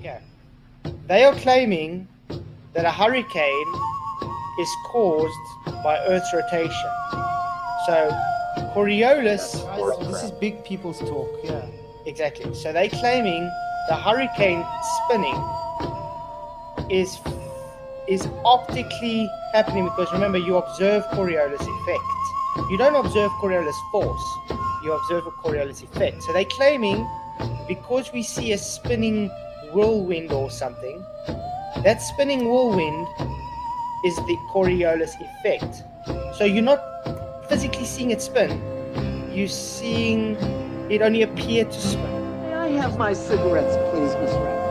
Okay. They are claiming that a hurricane is caused by Earth's rotation. So Coriolis, This is big people's talk. Yeah. exactly. So they're claiming the hurricane spinning is optically happening because remember, you observe Coriolis effect. You don't observe Coriolis force. You observe a Coriolis effect. So they're claiming because we see a spinning whirlwind or something, that spinning whirlwind is the Coriolis effect. So you're not physically seeing it spin. You're seeing it only appear to spin. May I have my cigarettes, please, Miss Rabbit?